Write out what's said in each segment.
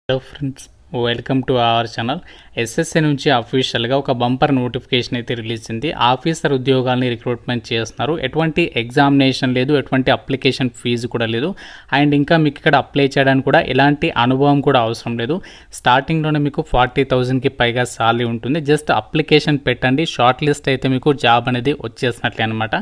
Hello friends, welcome to our channel. SSC నుంచి అఫీషియల్గా ఒక బంపర్ నోటిఫికేషన్ అయితే రిలీజ్ అయింది. ఆఫీసర్ ఉద్యోగాల్ని రిక్రూట్మెంట్ చేస్తున్నారు. ఎటువంటి ఎగ్జామినేషన్ లేదు, ఎటువంటి అప్లికేషన్ ఫీజు కూడా లేదు. అండ్ ఇంకా మీకు ఇక్కడ అప్లై చేయడానికి కూడా ఎలాంటి అనుభవం కూడా అవసరం లేదు. స్టార్టింగ్లోనే మీకు 40,000కి పైగా సాలరీ ఉంటుంది. జస్ట్ అప్లికేషన్ పెట్టండి, షార్ట్ లిస్ట్ అయితే మీకు జాబ్ అనేది వచ్చేసినట్లే అనమాట.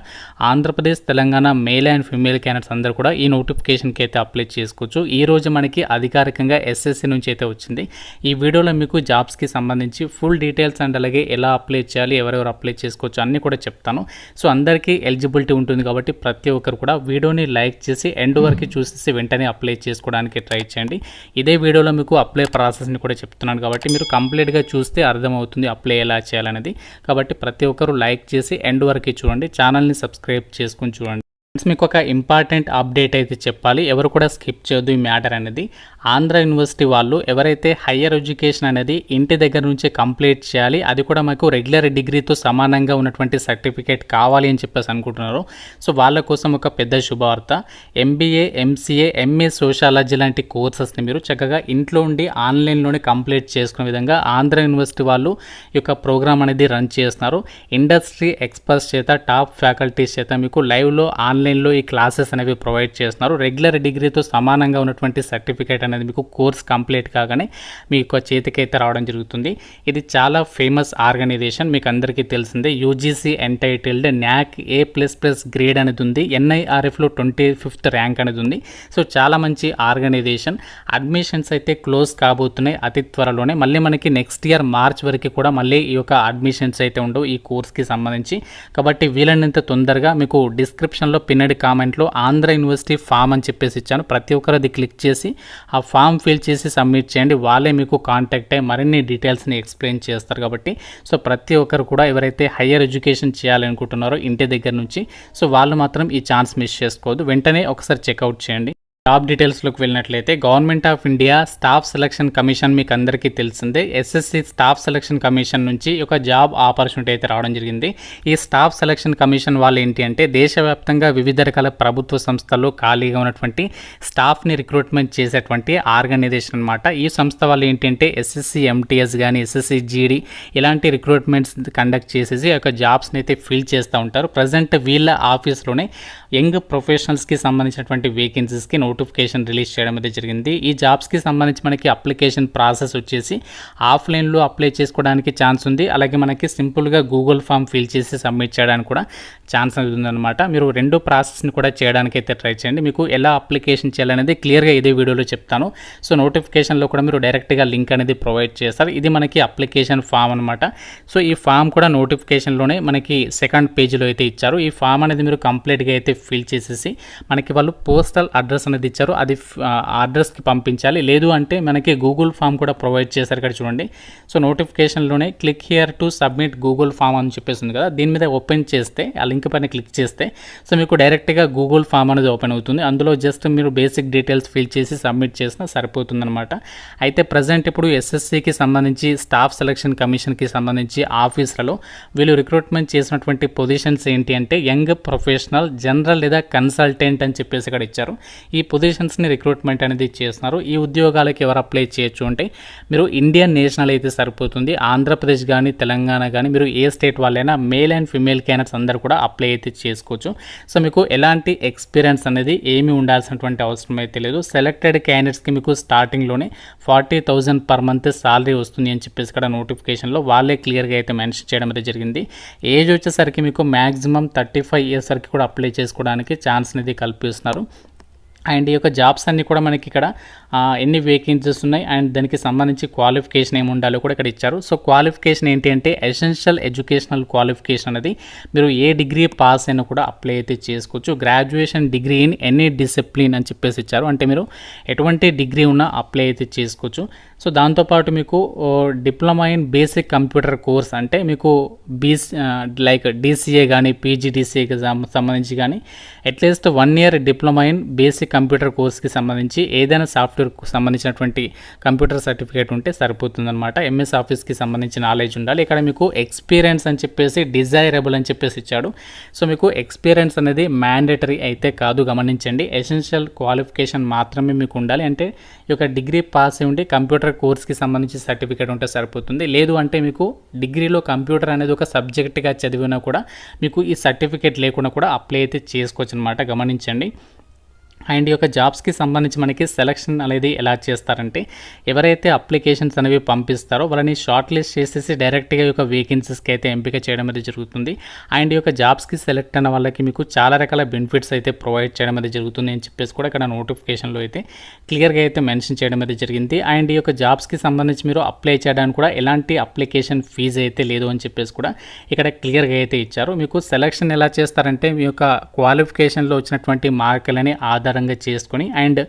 Andhra Pradesh, Telangana male and female candidates అందరూ కూడా ఈ నోటిఫికేషన్కి అయితే అప్లై చేసుకోవచ్చు. ఈ రోజు మనకి అధికారికంగా ఎస్ఎస్సి నుంచి అయితే వచ్చింది. ఈ వీడియోలో మీకు జాబ్స్కి సంబంధించి ఫుల్ డీటెయిల్స్ అండ్ అలాగే ఎలా అప్లై చేయాలి, ఎవరెవరు అప్లై చేసుకోవచ్చు అన్నీ కూడా చెప్తాను. సో అందరికీ ఎలిజిబిలిటీ ఉంటుంది కాబట్టి ప్రతి ఒక్కరు కూడా వీడియోని లైక్ చేసి ఎండ్ వరకు చూసేసి వెంటనే అప్లై చేసుకోవడానికి ట్రై చేయండి. ఇదే వీడియోలో మీకు అప్లై ప్రాసెస్ని కూడా చెప్తున్నాను కాబట్టి మీరు కంప్లీట్గా చూస్తే అర్థమవుతుంది అప్లై ఎలా చేయాలనేది. కాబట్టి ప్రతి ఒక్కరు లైక్ చేసి ఎండ్ వరకు చూడండి, ఛానల్ని సబ్స్క్రైబ్ చేసుకుని చూడండి. మీకు ఒక ఇంపార్టెంట్ అప్డేట్ అయితే చెప్పాలి, ఎవరు కూడా స్కిప్ చేయొద్దు ఈ మ్యాటర్ అనేది. ఆంధ్ర యూనివర్సిటీ వాళ్ళు ఎవరైతే హయ్యర్ ఎడ్యుకేషన్ అనేది ఇంటి దగ్గర నుంచే కంప్లీట్ చేయాలి, అది కూడా మాకు రెగ్యులర్ డిగ్రీతో సమానంగా ఉన్నటువంటి సర్టిఫికేట్ కావాలి అని చెప్పేసి అనుకుంటున్నారు. సో వాళ్ళ కోసం ఒక పెద్ద శుభవార్త. ఎంబీఏ, ఎంసీఏ, ఎంఏ సోషాలజీ లాంటి కోర్సెస్ని మీరు చక్కగా ఇంట్లో ఉండి ఆన్లైన్లోనే కంప్లీట్ చేసుకునే విధంగా ఆంధ్ర యూనివర్సిటీ వాళ్ళు ఈ యొక్క ప్రోగ్రామ్ అనేది రన్ చేస్తున్నారు. ఇండస్ట్రీ ఎక్స్పర్ట్స్ చేత, టాప్ ఫ్యాకల్టీస్ చేత మీకు లైవ్లో ఆన్లైన్లో ఈ క్లాసెస్ అనేవి ప్రొవైడ్ చేస్తున్నారు. రెగ్యులర్ డిగ్రీతో సమానంగా ఉన్నటువంటి సర్టిఫికేట్ అనేది మీకు కోర్స్ కంప్లీట్ కాగానే మీకు చేతికైతే రావడం జరుగుతుంది. ఇది చాలా ఫేమస్ ఆర్గనైజేషన్, మీకు అందరికీ తెలిసిందే. UGC entitled NAAC A++ grade అనేది ఉంది. NIRFలో 25th ర్యాంక్ అనేది ఉంది. సో చాలా మంచి ఆర్గనైజేషన్. అడ్మిషన్స్ అయితే క్లోజ్ కాబోతున్నాయి అతి త్వరలోనే. మళ్ళీ మనకి నెక్స్ట్ ఇయర్ మార్చ్ వరకు కూడా మళ్ళీ ఈ యొక్క అడ్మిషన్స్ అయితే ఉండవు ఈ కోర్స్కి సంబంధించి. కాబట్టి వీలైనంత తొందరగా మీకు డిస్క్రిప్షన్లో పిన్నెడ్ కామెంట్లో ఆంధ్ర యూనివర్సిటీ ఫామ్ అని చెప్పేసి ఇచ్చాను. ప్రతి ఒక్కరు అది క్లిక్ చేసి ఆ ఫామ్ ఫిల్ చేసి సబ్మిట్ చేయండి. వాళ్ళే మీకు కాంటాక్ట్ అయ్యి మరిన్ని డీటెయిల్స్ని ఎక్స్ప్లెయిన్ చేస్తారు. కాబట్టి సో ప్రతి ఒక్కరు కూడా ఎవరైతే హయ్యర్ ఎడ్యుకేషన్ చేయాలనుకుంటున్నారో ఇంటి దగ్గర నుంచి, సో వాళ్ళు మాత్రం ఈ ఛాన్స్ మిస్ చేసుకోవద్దు. వెంటనే ఒకసారి చెక్అవుట్ చేయండి. జాబ్ డీటెయిల్స్లోకి వెళ్ళినట్లయితే government of India staff selection commission మీకు అందరికీ తెలిసిందే. ఎస్ఎస్సి స్టాఫ్ సెలక్షన్ కమిషన్ నుంచి ఒక జాబ్ ఆపర్చునిటీ అయితే రావడం జరిగింది. ఈ స్టాఫ్ సెలక్షన్ కమిషన్ వాళ్ళు ఏంటి అంటే దేశవ్యాప్తంగా వివిధ రకాల ప్రభుత్వ సంస్థల్లో ఖాళీగా ఉన్నటువంటి స్టాఫ్ని రిక్రూట్మెంట్ చేసేటువంటి ఆర్గనైజేషన్ అనమాట. ఈ సంస్థ వాళ్ళు ఏంటి అంటే ఎస్ఎస్సి ఎంటీఎస్ కానీ, ఎస్ఎస్సి జీడీ ఇలాంటి రిక్రూట్మెంట్స్ కండక్ట్ చేసేసి ఒక జాబ్స్ని అయితే ఫిల్ చేస్తూ ఉంటారు. ప్రజెంట్ వీళ్ళ ఆఫీస్లోనే యంగ్ ప్రొఫెషనల్స్కి సంబంధించినటువంటి వేకెన్సీస్కి నోటిఫికేషన్ రిలీజ్ చేయడం అయితే జరిగింది. ఈ జాబ్స్కి సంబంధించి మనకి అప్లికేషన్ ప్రాసెస్ వచ్చేసి ఆఫ్లైన్లో అప్లై చేసుకోవడానికి ఛాన్స్ ఉంది. అలాగే మనకి సింపుల్గా గూగుల్ ఫామ్ ఫిల్ చేసి సబ్మిట్ చేయడానికి కూడా ఛాన్స్ అనేది ఉందన్నమాట. మీరు రెండు ప్రాసెస్ని కూడా చేయడానికి అయితే ట్రై చేయండి. మీకు ఎలా అప్లికేషన్ చేయాలనేది క్లియర్గా ఇదే వీడియోలో చెప్తాను. సో నోటిఫికేషన్లో కూడా మీరు డైరెక్ట్గా లింక్ అనేది ప్రొవైడ్ చేస్తారు. ఇది మనకి అప్లికేషన్ ఫామ్ అనమాట. సో ఈ ఫామ్ కూడా నోటిఫికేషన్లోనే మనకి సెకండ్ పేజీలో అయితే ఇచ్చారు. ఈ ఫామ్ అనేది మీరు కంప్లీట్గా అయితే ఫిల్ చేసేసి మనకి వాళ్ళు పోస్టల్ అడ్రస్ అనేది ఇచ్చారు, అది అడ్రస్కి పంపించాలి. లేదు అంటే మనకి గూగుల్ ఫామ్ కూడా ప్రొవైడ్ చేశారు. ఇక్కడ చూడండి. సో నోటిఫికేషన్లోనే click here to submit Google form అని చెప్పేసి ఉంది కదా, దీని మీద ఓపెన్ చేస్తే ఆ లింక్ పైన క్లిక్ చేస్తే సో మీకు డైరెక్ట్గా గూగుల్ ఫామ్ అనేది ఓపెన్ అవుతుంది. అందులో జస్ట్ మీరు బేసిక్ డీటెయిల్స్ ఫిల్ చేసి సబ్మిట్ చేసినా సరిపోతుందన్నమాట. అయితే ప్రజెంట్ ఇప్పుడు ఎస్ఎస్సికి సంబంధించి స్టాఫ్ సెలక్షన్ కమిషన్కి సంబంధించి ఆఫీసులలో వీళ్ళు రిక్రూట్మెంట్ చేసినటువంటి పొజిషన్స్ ఏంటి అంటే యంగ్ ప్రొఫెషనల్, జనరల్ లేదా కన్సల్టెంట్ అని చెప్పేసి ఇక్కడ ఇచ్చారు. ఈ పొజిషన్స్ని రిక్రూట్మెంట్ అనేది చేస్తున్నారు. ఈ ఉద్యోగాలకు ఎవరు అప్లై చేయొచ్చు అంటే మీరు ఇండియన్ నేషనల్ అయితే సరిపోతుంది. ఆంధ్రప్రదేశ్ కానీ, తెలంగాణ కానీ, మీరు ఏ స్టేట్ వాళ్ళైనా మేల్ అండ్ ఫీమేల్ క్యాండిడేట్స్ అందరూ కూడా అప్లై అయితే చేసుకోవచ్చు. సో మీకు ఎలాంటి ఎక్స్పీరియన్స్ అనేది ఏమీ ఉండాల్సినటువంటి అవసరం అయితే లేదు. సెలెక్టెడ్ క్యాండిడేట్స్కి మీకు స్టార్టింగ్లోనే 40,000 పర్ మంత్ సాలరీ వస్తుంది అని చెప్పేసి ఇక్కడ నోటిఫికేషన్లో వాళ్ళే క్లియర్గా అయితే మెన్షన్ చేయడం అయితే జరిగింది. ఏజ్ వచ్చేసరికి మీకు మ్యాక్సిమం 35 ఇయర్స్ వరకు కూడా అప్లై చేసుకోవడానికి ఛాన్స్ అనేది కల్పిస్తున్నారు. అండ్ ఈ యొక్క జాబ్స్ అన్నీ కూడా మనకి ఇక్కడ ఎన్ని వేకెన్సీస్ ఉన్నాయి అండ్ దానికి సంబంధించి క్వాలిఫికేషన్ ఏమి ఉండాలో కూడా ఇక్కడ ఇచ్చారు. సో క్వాలిఫికేషన్ ఏంటి అంటే ఎసెన్షియల్ ఎడ్యుకేషనల్ క్వాలిఫికేషన్ అనేది మీరు ఏ డిగ్రీ పాస్ అయినా కూడా అప్లై అయితే చేసుకోవచ్చు. Graduation degree in any discipline అని చెప్పేసి ఇచ్చారు. అంటే మీరు ఎటువంటి డిగ్రీ ఉన్నా అప్లై అయితే చేసుకోవచ్చు. సో దాంతోపాటు మీకు diploma in basic computer course అంటే మీకు లైక్ DCA కానీ, PGDCAకి సంబంధించి కానీ at least 1 year diploma in basic computer కోర్స్కి సంబంధించి ఏదైనా సాఫ్ట్వేర్ సాఫ్ట్వేర్కు సంబంధించినటువంటి కంప్యూటర్ సర్టిఫికేట్ ఉంటే సరిపోతుందన్నమాట. ఎంఎస్ ఆఫీస్కి సంబంధించిన నాలెడ్జ్ ఉండాలి. ఇక్కడ మీకు ఎక్స్పీరియన్స్ అని చెప్పేసి డిజైరబుల్ అని చెప్పేసి ఇచ్చాడు. సో మీకు ఎక్స్పీరియన్స్ అనేది మ్యాండేటరీ అయితే కాదు, గమనించండి. ఎసెన్షియల్ క్వాలిఫికేషన్ మాత్రమే మీకు ఉండాలి. అంటే ఈ యొక్క డిగ్రీ పాస్ అయి ఉండి కంప్యూటర్ కోర్స్కి సంబంధించి సర్టిఫికేట్ ఉంటే సరిపోతుంది. లేదు అంటే మీకు డిగ్రీలో కంప్యూటర్ అనేది ఒక సబ్జెక్ట్గా చదివినా కూడా మీకు ఈ సర్టిఫికేట్ లేకుండా కూడా అప్లై అయితే చేసుకోవచ్చు అనమాట, గమనించండి. అండ్ ఈ యొక్క జాబ్స్కి సంబంధించి మనకి సెలక్షన్ అనేది ఎలా చేస్తారంటే ఎవరైతే అప్లికేషన్స్ అనేవి పంపిస్తారో వాళ్ళని షార్ట్ లిస్ట్ చేసేసి డైరెక్ట్గా ఈ యొక్క వేకెన్సీస్కి అయితే ఎంపిక చేయడం అనేది జరుగుతుంది. అండ్ ఈ యొక్క జాబ్స్కి సెలెక్ట్ అయిన వాళ్ళకి మీకు చాలా రకాల బెనిఫిట్స్ అయితే ప్రొవైడ్ చేయడం అనేది జరుగుతుంది అని చెప్పేసి కూడా ఇక్కడ నోటిఫికేషన్లో అయితే క్లియర్గా అయితే మెన్షన్ చేయడం అనేది జరిగింది. అండ్ ఈ యొక్క జాబ్స్కి సంబంధించి మీరు అప్లై చేయడానికి కూడా ఎలాంటి అప్లికేషన్ ఫీజు అయితే లేదు అని చెప్పేసి కూడా ఇక్కడ క్లియర్గా అయితే ఇచ్చారు. మీకు సెలక్షన్ ఎలా చేస్తారంటే మీ యొక్క క్వాలిఫికేషన్లో వచ్చినటువంటి మార్కులని ఆధారంగా చేసుకొని అండ్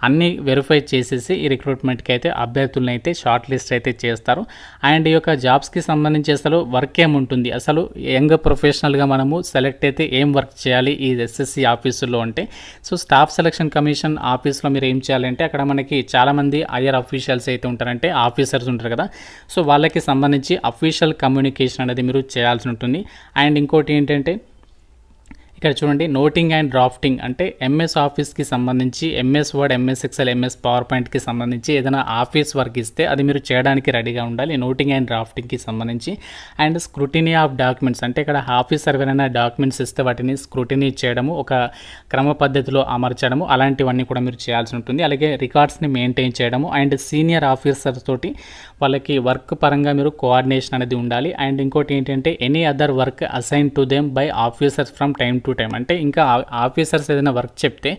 అన్ని వెరిఫై చేసేసి ఈ రిక్రూట్మెంట్కి అయితే అభ్యర్థులను అయితే షార్ట్ లిస్ట్ అయితే చేస్తారు. అండ్ ఈ యొక్క జాబ్స్కి సంబంధించి అసలు వర్క్ ఏముంటుంది, అసలు యంగ్ ప్రొఫెషనల్గా మనము సెలెక్ట్ అయితే ఏం వర్క్ చేయాలి ఈ ఎస్ఎస్సి ఆఫీసులో అంటే, సో స్టాఫ్ సెలక్షన్ కమిషన్ ఆఫీస్లో మీరు ఏం చేయాలంటే అక్కడ మనకి చాలామంది హైయర్ అఫీషియల్స్ అయితే ఉంటారంటే ఆఫీసర్స్ ఉంటారు కదా, సో వాళ్ళకి సంబంధించి అఫీషియల్ కమ్యూనికేషన్ అనేది మీరు చేయాల్సి ఉంటుంది. అండ్ ఇంకోటి ఏంటంటే ఇక్కడ చూడండి, నోటింగ్ అండ్ డ్రాఫ్టింగ్ అంటే ఎంఎస్ ఆఫీస్కి సంబంధించి MS word, MS Excel, MS power పాయింట్కి సంబంధించి ఏదైనా ఆఫీస్ వర్క్ ఇస్తే అది మీరు చేయడానికి రెడీగా ఉండాలి, నోటింగ్ అండ్ డ్రాఫ్టింగ్కి సంబంధించి. అండ్ స్క్రూటినీ ఆఫ్ డాక్యుమెంట్స్ అంటే ఇక్కడ ఆఫీసర్ ఎవరైనా డాక్యుమెంట్స్ ఇస్తే వాటిని స్క్రూటినీ చేయడము, ఒక క్రమ పద్ధతిలో అమర్చడము, అలాంటివన్నీ కూడా మీరు చేయాల్సి ఉంటుంది. అలాగే రికార్డ్స్ని మెయింటైన్ చేయడము అండ్ సీనియర్ ఆఫీసర్ తోటి వాళ్ళకి వర్క్ పరంగా మీరు కోఆర్డినేషన్ అనేది ఉండాలి. అండ్ ఇంకోటి ఏంటంటే any other work assign to them by officers from time to time అంటే ఇంకా ఆఫీసర్స్ ఏదైనా వర్క్ చెప్తే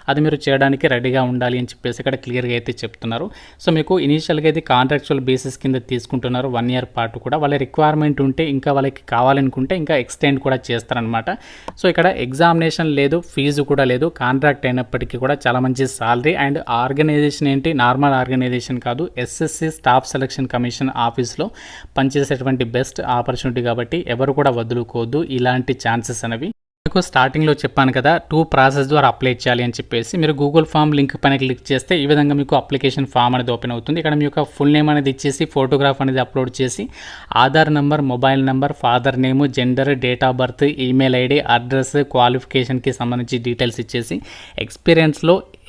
అది మీరు చేయడానికి రెడీగా ఉండాలి అని చెప్పేసి ఇక్కడ క్లియర్గా అయితే చెప్తున్నారు. సో మీకు ఇనీషియల్గా ఇది కాంట్రాక్చువల్ బేసిస్ కింద తీసుకుంటున్నారు 1 year పాటు కూడా. వాళ్ళ రిక్వైర్మెంట్ ఉంటే ఇంకా వాళ్ళకి కావాలనుకుంటే ఇంకా ఎక్స్టెండ్ కూడా చేస్తారనమాట. సో ఇక్కడ ఎగ్జామినేషన్ లేదు, ఫీజు కూడా లేదు, కాంట్రాక్ట్ అయినప్పటికీ కూడా చాలా మంచి సాలరీ. అండ్ ఆర్గనైజేషన్ ఏంటి, నార్మల్ ఆర్గనైజేషన్ కాదు, ఎస్ఎస్సి స్టాఫ్ సెలక్షన్ కమిషన్ ఆఫీస్లో పనిచేసేటువంటి బెస్ట్ ఆపర్చునిటీ కాబట్టి ఎవరు కూడా వదులుకోవద్దు ఇలాంటి ఛాన్సెస్ అనేవి. మీకు స్టార్టింగ్లో చెప్పాను కదా 2 ప్రాసెస్ ద్వారా అప్లై చేయాలి అని చెప్పేసి. మీరు గూగుల్ ఫామ్ లింక్ పైన క్లిక్ చేస్తే ఈ విధంగా మీకు అప్లికేషన్ ఫామ్ అనేది ఓపెన్ అవుతుంది. ఇక్కడ మీ యొక్క ఫుల్ నేమ్ అనేది ఇచ్చేసి ఫోటోగ్రాఫ్ అనేది అప్లోడ్ చేసి Aadhaar number, mobile number, father name, gender, date of birth, email ID, address, క్వాలిఫికేషన్కి సంబంధించి డీటెయిల్స్ ఇచ్చేసి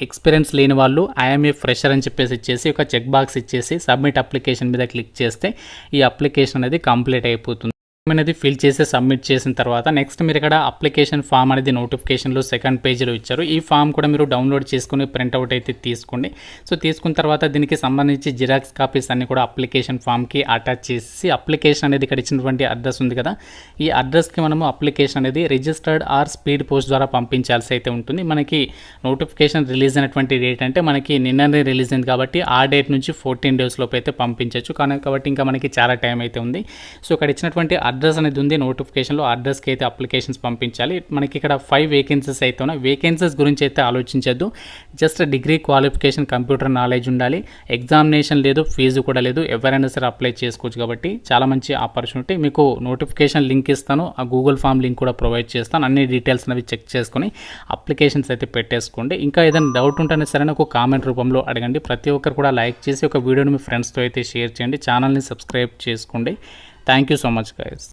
ఎక్స్పీరియన్స్ లేని వాళ్ళు ఐఎమ్ ఏ ఫ్రెషర్ అని చెప్పేసి ఇచ్చేసి ఒక చెక్ బాక్స్ ఇచ్చేసి సబ్మిట్ అప్లికేషన్ మీద క్లిక్ చేస్తే ఈ అప్లికేషన్ అనేది కంప్లీట్ అయిపోతుంది. అనేది ఫిల్ చేసి సబ్మిట్ చేసిన తర్వాత నెక్స్ట్ మీరు ఇక్కడ అప్లికేషన్ ఫామ్ అనేది నోటిఫికేషన్లో సెకండ్ పేజీలో ఇచ్చారు. ఈ ఫామ్ కూడా మీరు డౌన్లోడ్ చేసుకుని ప్రింట్అవుట్ అయితే తీసుకోండి. సో తీసుకున్న తర్వాత దీనికి సంబంధించి జిరాక్స్ కాపీస్ అన్ని కూడా అప్లికేషన్ ఫామ్కి అటాచ్ చేసి అప్లికేషన్ అనేది ఇక్కడ ఇచ్చినటువంటి అడ్రస్ ఉంది కదా, ఈ అడ్రస్కి మనము అప్లికేషన్ అనేది రిజిస్టర్డ్ ఆర్ స్పీడ్ పోస్ట్ ద్వారా పంపించాల్సి అయితే ఉంటుంది. మనకి నోటిఫికేషన్ రిలీజ్ అయినటువంటి డేట్ అంటే మనకి నిన్ననే రిలీజ్ అయింది కాబట్టి ఆ డేట్ నుంచి 14 days లోపు అయితే పంపించవచ్చు. కాబట్టి ఇంకా మనకి చాలా టైం అయితే ఉంది. సో ఇక్కడ ఇచ్చినటువంటి అడ్రస్ అనేది ఉంది నోటిఫికేషన్లో, అడ్రస్కి అయితే అప్లికేషన్స్ పంపించాలి. మనకి ఇక్కడ 5 వేకెన్సీస్ అయితే ఉన్నాయి. వేకెన్సీస్ గురించి అయితే ఆలోచించద్దు, just degree qualification, computer knowledge ఉండాలి, ఎగ్జామినేషన్ లేదు, ఫీజు కూడా లేదు, ఎవరైనా సరే అప్లై చేసుకోవచ్చు. కాబట్టి చాలా మంచి ఆపర్చునిటీ. మీకు నోటిఫికేషన్ లింక్ ఇస్తాను, ఆ గూగుల్ ఫామ్ లింక్ కూడా ప్రొవైడ్ చేస్తాను. అన్ని డీటెయిల్స్ అనేవి చెక్ చేసుకొని అప్లికేషన్స్ అయితే పెట్టేసుకోండి. ఇంకా ఏదైనా డౌట్ ఉంటేనే సరే నాకు కామెంట్ రూపంలో అడగండి. ప్రతి ఒక్కరు కూడా లైక్ చేసి ఒక వీడియోని మీ ఫ్రెండ్స్తో అయితే షేర్ చేయండి. ఛానల్ని సబ్స్క్రైబ్ చేసుకోండి. Thank you so much guys.